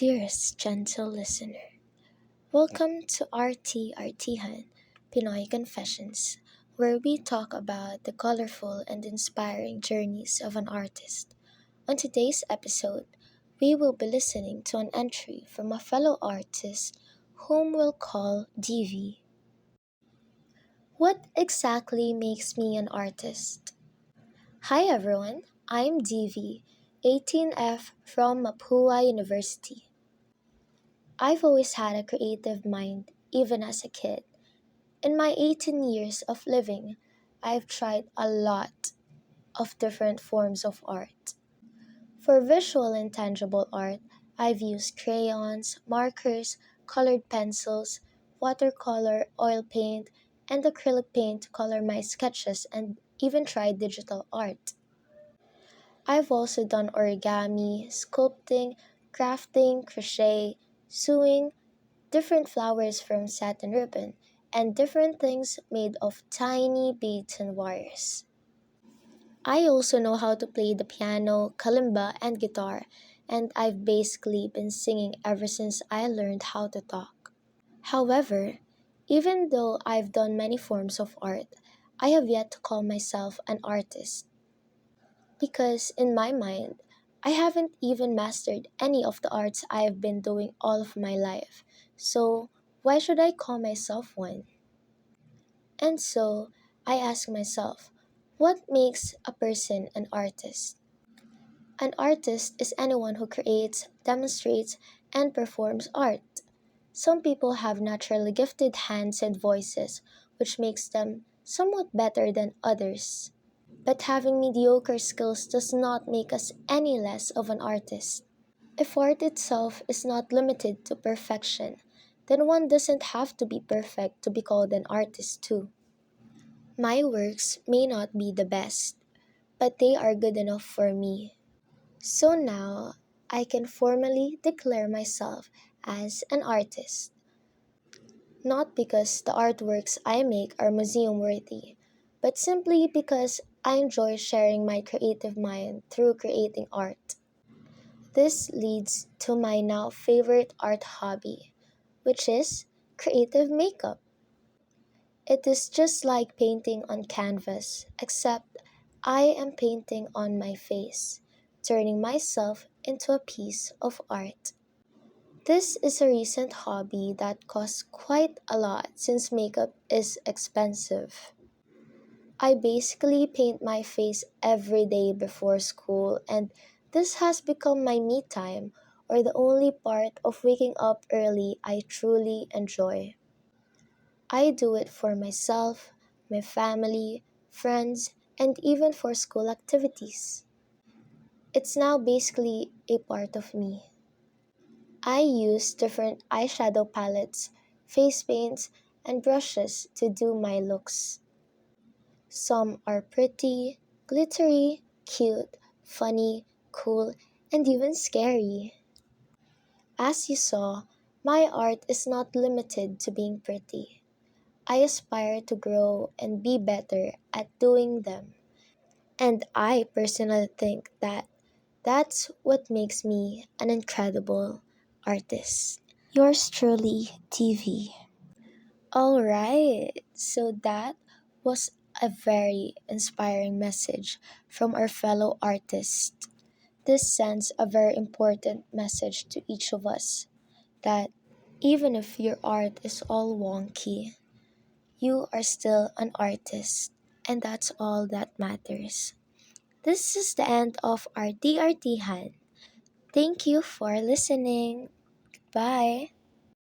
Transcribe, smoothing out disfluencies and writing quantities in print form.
Dearest gentle listener, welcome to Artihan, Pinoy Confessions, where we talk about the colorful and inspiring journeys of an artist. On today's episode, we will be listening to an entry from a fellow artist whom we'll call DV. What exactly makes me an artist? Hi everyone, I'm DV, 18F from Mapua University. I've always had a creative mind, even as a kid. In my 18 years of living, I've tried a lot of different forms of art. For visual and tangible art, I've used crayons, markers, colored pencils, watercolor, oil paint, and acrylic paint to color my sketches and even tried digital art. I've also done origami, sculpting, crafting, crochet, sewing, different flowers from satin ribbon, and different things made of tiny beads and wires. I also know how to play the piano, kalimba, and guitar, and I've basically been singing ever since I learned how to talk. However, even though I've done many forms of art, I have yet to call myself an artist. Because in my mind, I haven't even mastered any of the arts I have been doing all of my life. So, why should I call myself one? And so, I ask myself, what makes a person an artist? An artist is anyone who creates, demonstrates, and performs art. Some people have naturally gifted hands and voices, which makes them somewhat better than others. But having mediocre skills does not make us any less of an artist. If art itself is not limited to perfection, then one doesn't have to be perfect to be called an artist too. My works may not be the best, but they are good enough for me. So now, I can formally declare myself as an artist. Not because the artworks I make are museum worthy, but simply because I enjoy sharing my creative mind through creating art. This leads to my now favorite art hobby, which is creative makeup. It is just like painting on canvas, except I am painting on my face, turning myself into a piece of art. This is a recent hobby that costs quite a lot since makeup is expensive. I basically paint my face every day before school, and this has become my me time, or the only part of waking up early I truly enjoy. I do it for myself, my family, friends, and even for school activities. It's now basically a part of me. I use different eyeshadow palettes, face paints, and brushes to do my looks. Some are pretty, glittery, cute, funny, cool, and even scary. As you saw, my art is not limited to being pretty. I aspire to grow and be better at doing them. And I personally think that that's what makes me an incredible artist. Yours truly, TV. Alright, so that was a very inspiring message from our fellow artist. This sends a very important message to each of us that even if your art is all wonky, you are still an artist, and that's all that matters. This is the end of our DRT Han. Thank you for listening. Bye.